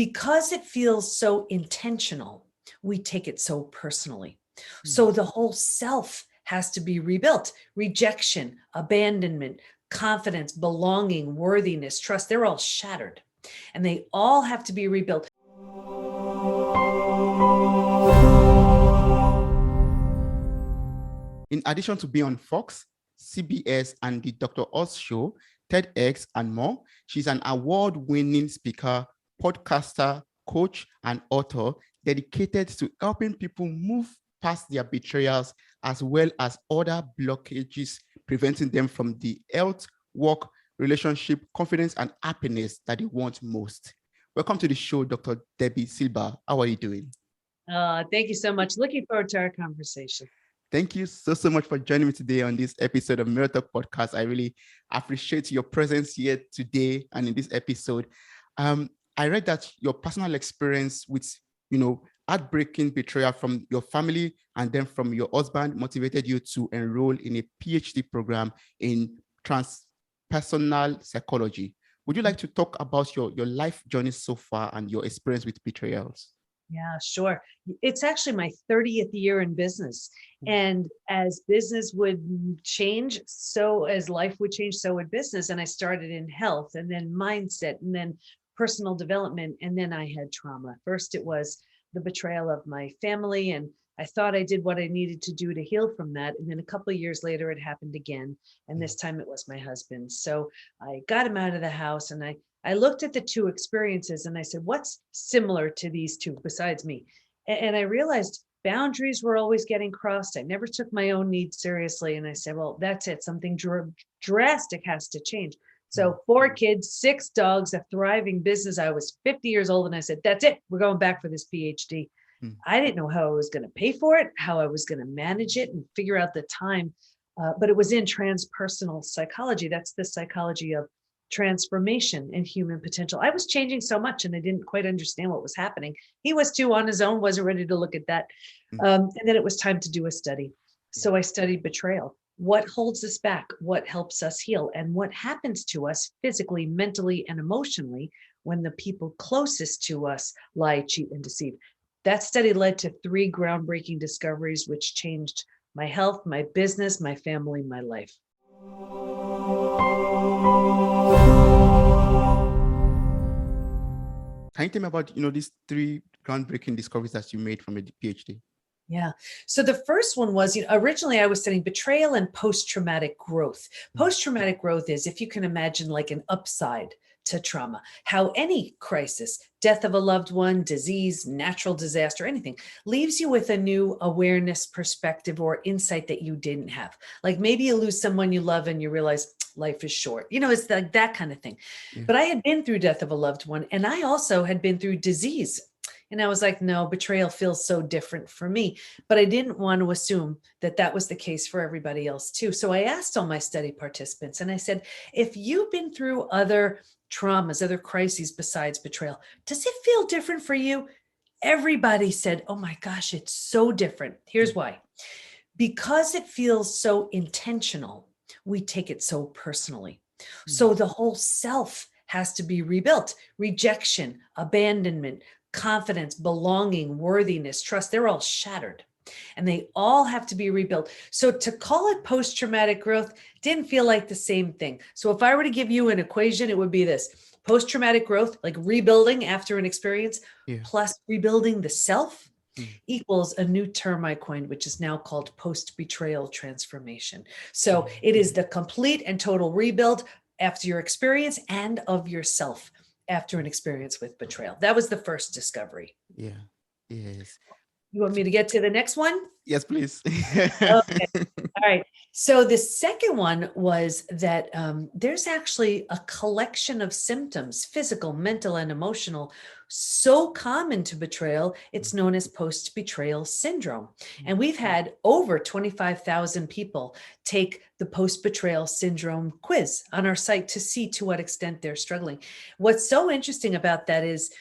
Because it feels so intentional, we take it so personally. So the whole self has to be rebuilt. Rejection, abandonment, confidence, belonging, worthiness, trust, they're all shattered. And they all have to be rebuilt. In addition to being on Fox, CBS, and the Dr. Oz Show, TEDx, and more, she's an award-winning speaker, podcaster, coach, and author dedicated to helping people move past their betrayals as well as other blockages, preventing them from the health, work, relationship, confidence, and happiness that they want most. Welcome to the show, Dr. Debi Silber. How are you doing? Thank you so much. Looking forward to our conversation. Thank you so much for joining me today on this episode of Mirror Talk Podcast. I really appreciate your presence here today and in this episode. I read that your personal experience with, heartbreaking betrayal from your family and then from your husband motivated you to enroll in a PhD program in transpersonal psychology. Would you like to talk about your life journey so far and your experience with betrayals? Yeah, sure. It's actually my 30th year in business. And as business would change, so as life would change, so would business. And I started in health and then mindset and then personal development. And then I had trauma. First, it was the betrayal of my family. And I thought I did what I needed to do to heal from that. And then a couple of years later, it happened again. And this time it was my husband. So I got him out of the house and I looked at the two experiences and I said, what's similar to these two besides me? And I realized boundaries were always getting crossed. I never took my own needs seriously. And I said, well, that's it. Something drastic has to change. So 4 kids, 6 dogs, a thriving business. I was 50 years old and I said, that's it. We're going back for this PhD. I didn't know how I was going to pay for it, how I was going to manage it and figure out the time. But it was in transpersonal psychology. That's the psychology of transformation and human potential. I was changing so much and I didn't quite understand what was happening. He was too on his own, wasn't ready to look at that. And then it was time to do a study. So I studied betrayal. What holds us back? What helps us heal? And what happens to us physically, mentally, and emotionally when the people closest to us lie, cheat, and deceive? That study led to 3 groundbreaking discoveries, which changed my health, my business, my family, my life. Can you tell me about, these 3 groundbreaking discoveries that you made from a PhD? Yeah. So the first one was, originally I was studying betrayal and post-traumatic growth. Post-traumatic growth is, if you can imagine, like an upside to trauma, how any crisis, death of a loved one, disease, natural disaster, anything, leaves you with a new awareness, perspective, or insight that you didn't have. Like maybe you lose someone you love and you realize life is short. It's like that kind of thing. Yeah. But I had been through death of a loved one, and I also had been through disease. And I was like, no, betrayal feels so different for me. But I didn't want to assume that that was the case for everybody else too. So I asked all my study participants and I said, if you've been through other traumas, other crises besides betrayal, does it feel different for you? Everybody said, oh my gosh, it's so different. Here's why. Because it feels so intentional, we take it so personally. So the whole self has to be rebuilt. Rejection, abandonment, confidence, belonging, worthiness, trust, they're all shattered and they all have to be rebuilt. So to call it post-traumatic growth didn't feel like the same thing. So if I were to give you an equation, it would be this: post-traumatic growth, like rebuilding after an experience, plus rebuilding the self equals a new term I coined, which is now called Post Betrayal Transformation. So it is the complete and total rebuild after your experience and of yourself after an experience with betrayal. That was the first discovery. Yeah. Yes. You want me to get to the next one? Yes, please. Okay. All right. So the second one was that there's actually a collection of symptoms, physical, mental, and emotional, so common to betrayal, it's known as post-betrayal syndrome. And we've had over 25,000 people take the post-betrayal syndrome quiz on our site to see to what extent they're struggling. What's so interesting about that is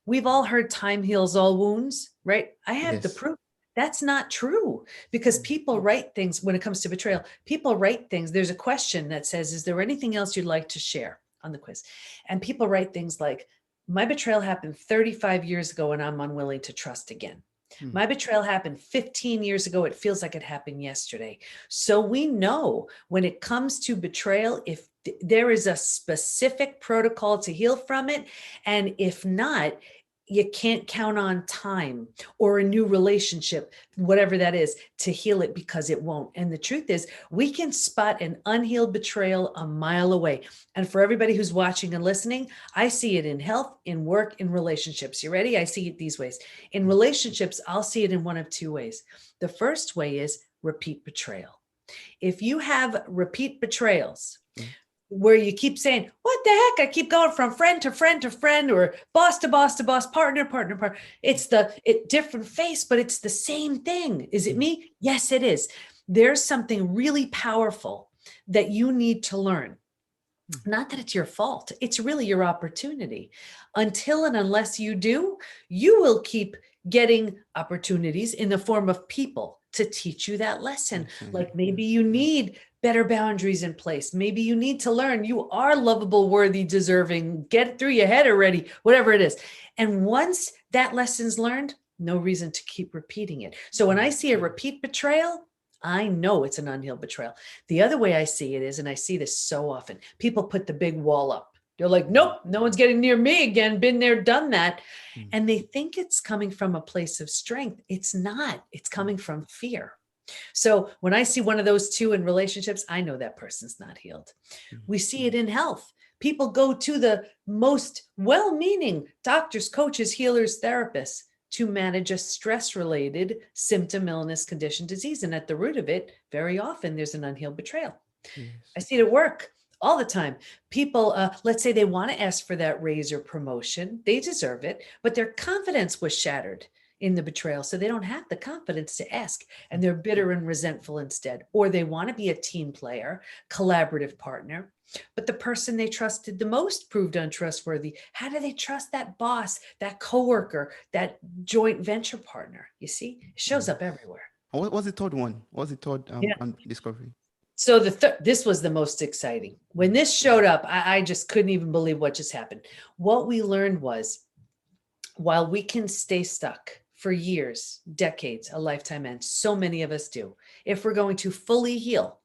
we've all heard time heals all wounds, right? I have the proof. That's not true, because people write things when it comes to betrayal. People write things. There's a question that says, is there anything else you'd like to share on the quiz? And people write things like, My betrayal happened 35 years ago and I'm unwilling to trust again. My betrayal happened 15 years ago. It feels like it happened yesterday. So we know when it comes to betrayal, if there is a specific protocol to heal from it, and if not, you can't count on time or a new relationship, whatever that is, to heal it, because it won't. And the truth is, we can spot an unhealed betrayal a mile away. And for everybody who's watching and listening, I see it in health, in work, in relationships. You ready? I see it these ways. In relationships, I'll see it in one of two ways. The first way is repeat betrayal. If you have repeat betrayals, where you keep saying, what the heck? I keep going from friend to friend to friend, or boss to boss to boss, partner, partner. It's different face, but it's the same thing. Is it me? Yes, it is. There's something really powerful that you need to learn. Not that it's your fault. It's really your opportunity. Until and unless you do, you will keep getting opportunities in the form of people to teach you that lesson. Like maybe you need better boundaries in place. Maybe you need to learn you are lovable, worthy, deserving, get it through your head already, whatever it is. And once that lesson's learned, no reason to keep repeating it. So when I see a repeat betrayal, I know it's an unhealed betrayal. The other way I see it is, and I see this so often, people put the big wall up. They're like, nope, no one's getting near me again. Been there, done that. And they think it's coming from a place of strength. It's not. It's coming from fear. So when I see one of those two in relationships, I know that person's not healed. We see it in health. People go to the most well-meaning doctors, coaches, healers, therapists to manage a stress-related symptom, illness, condition, disease. And at the root of it, very often there's an unhealed betrayal. Yes. I see it at work all the time. People, let's say they want to ask for that raise or promotion. They deserve it, but their confidence was shattered in the betrayal. So they don't have the confidence to ask, and they're bitter and resentful instead. Or they want to be a team player, collaborative partner, but the person they trusted the most proved untrustworthy. How do they trust that boss, that coworker, that joint venture partner? You see, it shows up everywhere. What was the third one? What was the third discovery? So this was the most exciting. When this showed up, I just couldn't even believe what just happened. What we learned was, while we can stay stuck for years, decades, a lifetime, and so many of us do, if we're going to fully heal,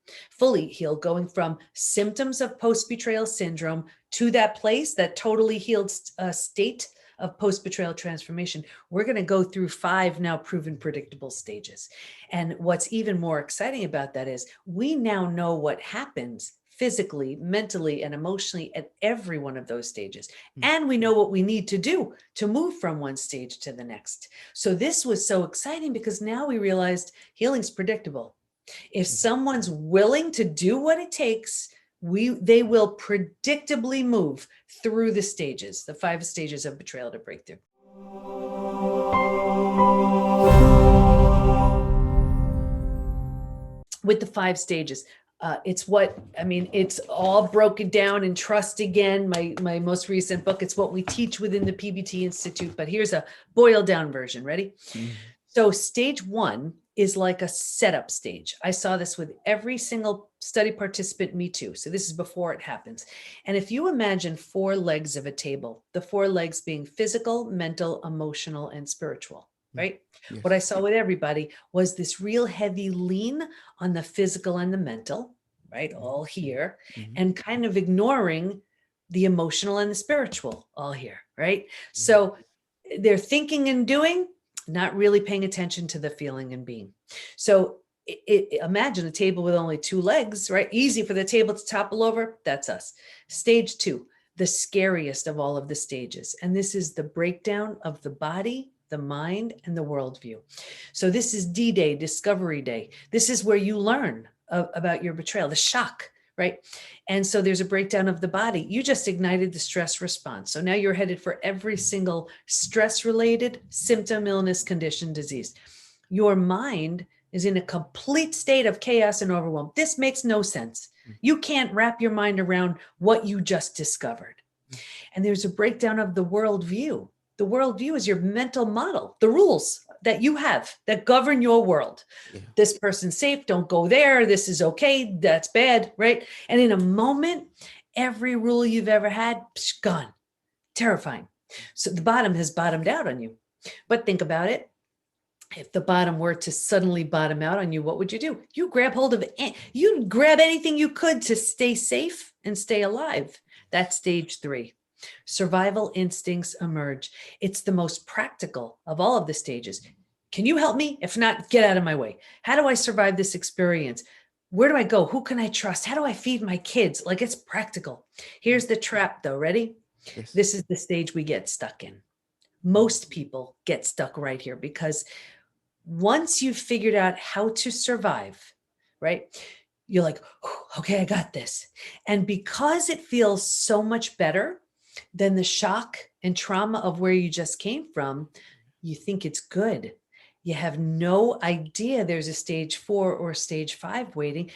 going from symptoms of post-betrayal syndrome to that place, that totally healed state of post-betrayal transformation, we're going to go through 5 now proven predictable stages. And what's even more exciting about that is we now know what happens physically, mentally, and emotionally at every one of those stages. And we know what we need to do to move from one stage to the next. So this was so exciting because now we realized healing's predictable. If someone's willing to do what it takes, they will predictably move through the stages, the 5 stages of betrayal to breakthrough. With the 5 stages, it's all broken down in Trust Again, my most recent book. It's what we teach within the PBT Institute, but here's a boiled down version. Ready? So stage 1 is like a setup stage. I saw this with every single study participant, me too. So this is before it happens. And if you imagine 4 legs of a table, the 4 legs being physical, mental, emotional, and spiritual, right? Yes. What I saw with everybody was this real heavy lean on the physical and the mental, right? All here, and kind of ignoring the emotional and the spiritual, all here, right? So they're thinking and doing, not really paying attention to the feeling and being. So imagine a table with only 2 legs, right? Easy for the table to topple over. That's us. Stage 2, the scariest of all of the stages. And this is the breakdown of the body, the mind, and the worldview. So this is D-Day, Discovery Day. This is where you learn about your betrayal, the shock, right? And so there's a breakdown of the body. You just ignited the stress response. So now you're headed for every single stress-related symptom, illness, condition, disease. Your mind is in a complete state of chaos and overwhelm. This makes no sense. You can't wrap your mind around what you just discovered. And there's a breakdown of the worldview. The worldview is your mental model, the rules that you have that govern your world. Yeah. This person's safe, don't go there. This is okay, that's bad, right? And in a moment, every rule you've ever had, gone. Terrifying. So the bottom has bottomed out on you. But think about it. If the bottom were to suddenly bottom out on you, what would you do? You grab hold of it. You'd grab anything you could to stay safe and stay alive. That's stage 3. Survival instincts emerge. It's the most practical of all of the stages. Can you help me? If not, get out of my way. How do I survive this experience? Where do I go? Who can I trust? How do I feed my kids? Like, it's practical. Here's the trap though. Ready? Yes. This is the stage we get stuck in. Most people get stuck right here because once you've figured out how to survive, right? You're like, okay, I got this. And because it feels so much better than the shock and trauma of where you just came from, you think it's good. You have no idea there's a stage 4 or stage 5 waiting.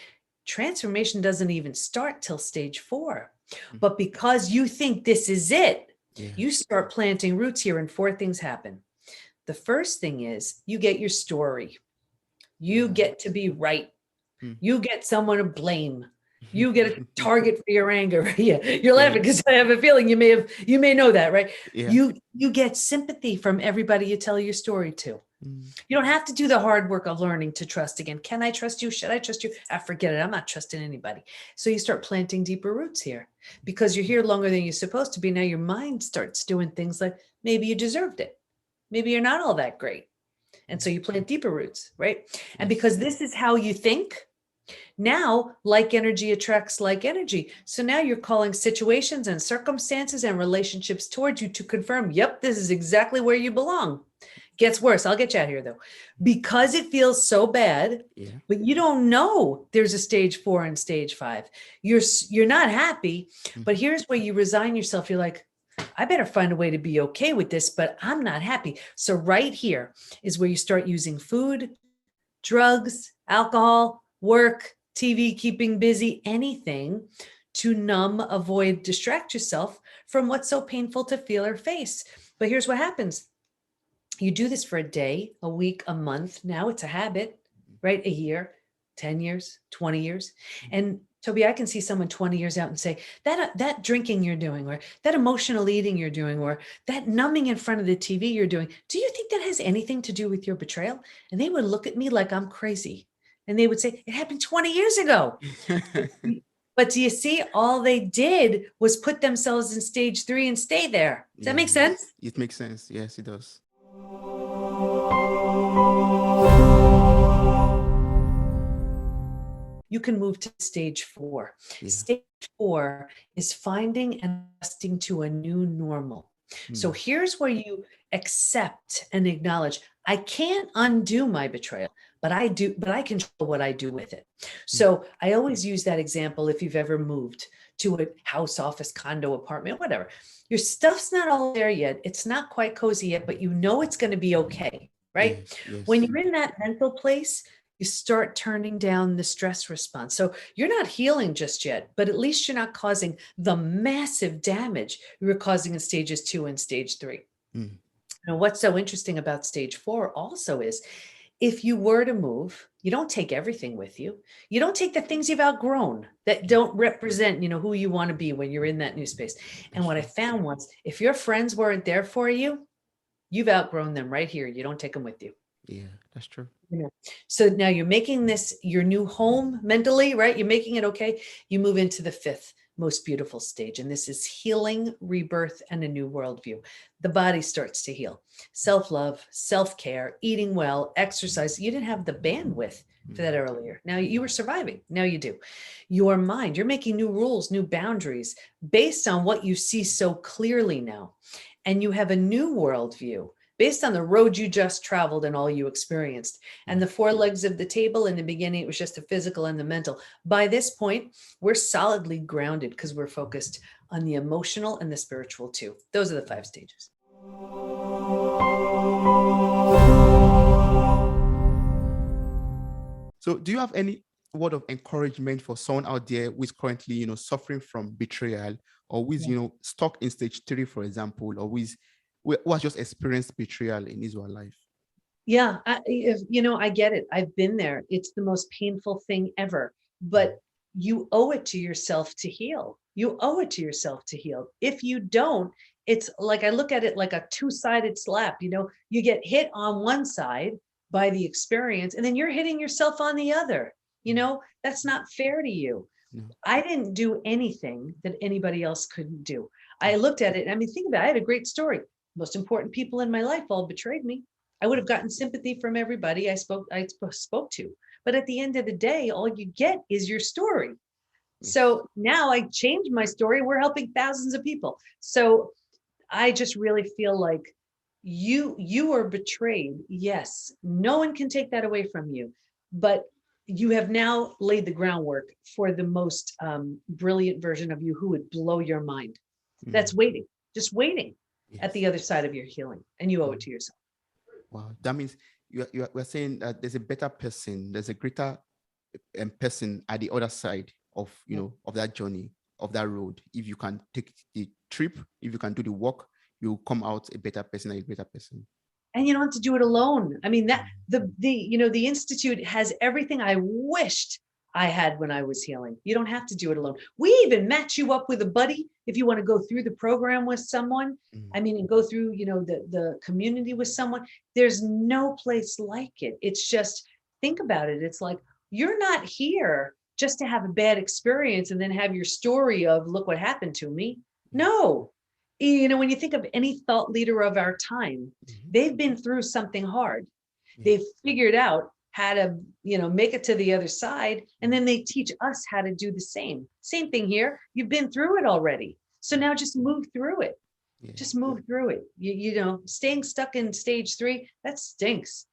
Transformation doesn't even start till stage 4. But because you think this is it, you start planting roots here and 4 things happen. The first thing is you get your story. You get to be right. You get someone to blame. You get a target for your anger. You're laughing because I have a feeling you may know that, right? You get sympathy from everybody you tell your story to. You don't have to do the hard work of learning to trust again. Can I trust you? Should I trust you? Forget it. I'm not trusting anybody. So you start planting deeper roots here because you're here longer than you're supposed to be. Now your mind starts doing things like maybe you deserved it. Maybe you're not all that great. And so you plant deeper roots, right? And because this is how you think, now like energy attracts like energy. So now you're calling situations and circumstances and relationships towards you to confirm, yep, this is exactly where you belong. Gets worse. I'll get you out here though, because it feels so bad, but you don't know there's a stage 4 and stage 5. You're not happy, but here's where you resign yourself. You're like, I better find a way to be okay with this, but I'm not happy. So right here is where you start using food, drugs, alcohol, work, TV, keeping busy, anything to numb, avoid, distract yourself from what's so painful to feel or face. But here's what happens. You do this for a day, a week, a month. Now it's a habit, right? A year, 10 years, 20 years. And Toby, I can see someone 20 years out and say that drinking you're doing, or that emotional eating you're doing, or that numbing in front of the TV you're doing, do you think that has anything to do with your betrayal? And they would look at me like I'm crazy. And they would say, it happened 20 years ago. But do you see, all they did was put themselves in stage 3 and stay there. Does that make sense? It makes sense. Yes, it does. You can move to stage 4. Stage 4 is finding and adjusting to a new normal. So here's where you accept and acknowledge, I can't undo my betrayal, but I control what I do with it. So I always use that example. If you've ever moved to a house, office, condo, apartment, whatever, your stuff's not all there yet. It's not quite cozy yet, but you know it's going to be okay, right? When you're in that mental place, you start turning down the stress response. So you're not healing just yet, but at least you're not causing the massive damage you were causing in stages 2 and stage 3. Now, what's so interesting about stage 4 also is, if you were to move, you don't take everything with you. You don't take the things you've outgrown that don't represent, who you want to be when you're in that new space. And what I found was, if your friends weren't there for you, you've outgrown them right here. You don't take them with you. Yeah, that's true. So now you're making this your new home mentally, right? You're making it okay. You move into the 5th most beautiful stage. And this is healing, rebirth, and a new worldview. The body starts to heal. Self-love, self-care, eating well, exercise. You didn't have the bandwidth for that earlier. Now you were surviving. Now you do. Your mind, you're making new rules, new boundaries based on what you see so clearly now. And you have a new worldview based on the road you just traveled and all you experienced. And the 4 legs of the table, in the beginning, it was just the physical and the mental. By this point, we're solidly grounded because we're focused on the emotional and the spiritual too. Those are the 5 stages. So do you have any word of encouragement for someone out there who is currently, suffering from betrayal, or who is, stuck in stage 3, for example, or who has just experienced betrayal in his or her life? Yeah, I get it. I've been there. It's the most painful thing ever, but you owe it to yourself to heal. You owe it to yourself to heal. If you don't, it's like, I look at it like a two-sided slap. You get hit on one side by the experience, and then you're hitting yourself on the other. That's not fair to you. No. I didn't do anything that anybody else couldn't do. I looked at it. I mean, think about it. I had a great story. Most important people in my life all betrayed me. I would have gotten sympathy from everybody I spoke to. But at the end of the day, all you get is your story. So now I changed my story. We're helping thousands of people. So I just really feel like you are betrayed. Yes, no one can take that away from you. But you have now laid the groundwork for the most brilliant version of you who would blow your mind. That's waiting, just waiting at the other side of your healing. And you owe it to yourself. Wow. That means we're saying that there's a better person, there's a greater person at the other side of, of that journey, of that road. If you can take the trip, if you can do the work, you'll come out a better person, a greater person. And you don't have to do it alone. I mean, that the Institute has everything I wished I had when I was healing. You don't have to do it alone. We even match you up with a buddy if you want to go through the program with someone. I mean, and go through, the community with someone. There's no place like it. It's just, think about it. It's like, you're not here just to have a bad experience and then have your story of, look what happened to me. No. When you think of any thought leader of our time, they've been through something hard. They've figured out how to, make it to the other side. And then they teach us how to do the same. Same thing here. You've been through it already. So now just move through it. Just move through it. Staying stuck in stage 3, that stinks.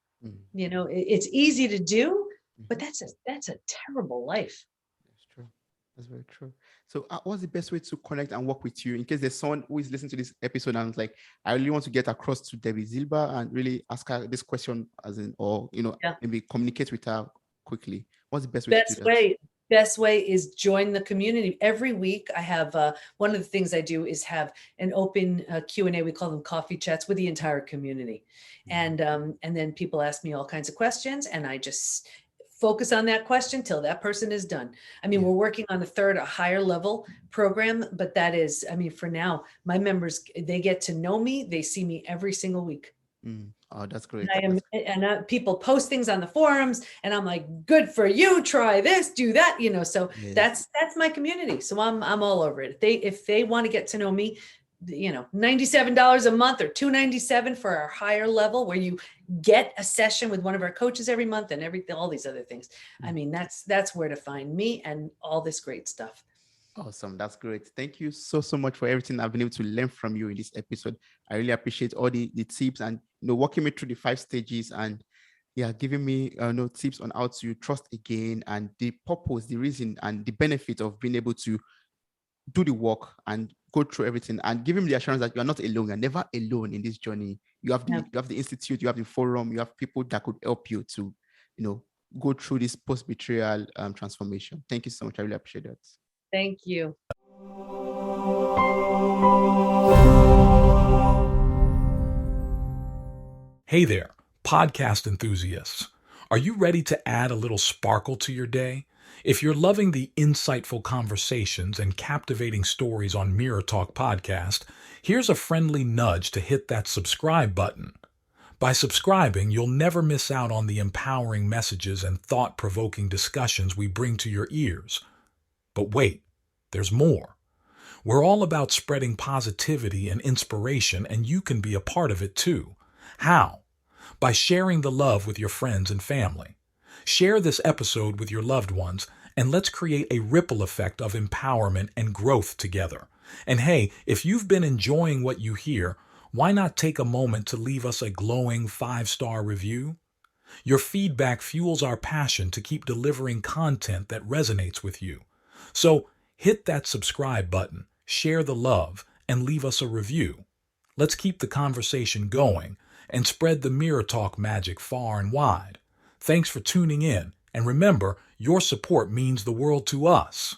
It's easy to do, but that's a terrible life. That's true. That's very true. So what's the best way to connect and work with you in case there's someone who is listening to this episode and is like, I really want to get across to Debi Silber and really ask her this question maybe communicate with her quickly. What's the best way to do that? Best way is join the community. Every week I have, one of the things I do is have an open Q&A. We call them coffee chats with the entire community. And then people ask me all kinds of questions and I just focus on that question till that person is done. I mean, we're working on a higher level program, but that is, for now, my members, they get to know me. They see me every single week. Oh, that's great. People post things on the forums and I'm like, good for you. Try this, do that, so that's my community. So I'm all over it. If they want to get to know me, $97 a month or $297 for our higher level where you get a session with one of our coaches every month and all these other things. I mean, that's where to find me and all this great stuff. Awesome. That's great. Thank you so much for everything I've been able to learn from you in this episode. I really appreciate all the tips and, walking me through the 5 stages and giving me tips on how to trust again and the purpose, the reason and the benefit of being able to do the work and go through everything and give him the assurance that you are not alone. You're never alone in this journey. You have the Institute, you have the forum, you have people that could help you to, go through this post-betrayal transformation. Thank you so much. I really appreciate that. Thank you. Hey there, podcast enthusiasts. Are you ready to add a little sparkle to your day? If you're loving the insightful conversations and captivating stories on Mirror Talk Podcast, here's a friendly nudge to hit that subscribe button. By subscribing, you'll never miss out on the empowering messages and thought-provoking discussions we bring to your ears. But wait, there's more. We're all about spreading positivity and inspiration, and you can be a part of it too. How? By sharing the love with your friends and family. Share this episode with your loved ones, and let's create a ripple effect of empowerment and growth together. And hey, if you've been enjoying what you hear, why not take a moment to leave us a glowing 5-star review? Your feedback fuels our passion to keep delivering content that resonates with you. So hit that subscribe button, share the love, and leave us a review. Let's keep the conversation going and spread the Mirror Talk magic far and wide. Thanks for tuning in, and remember, your support means the world to us.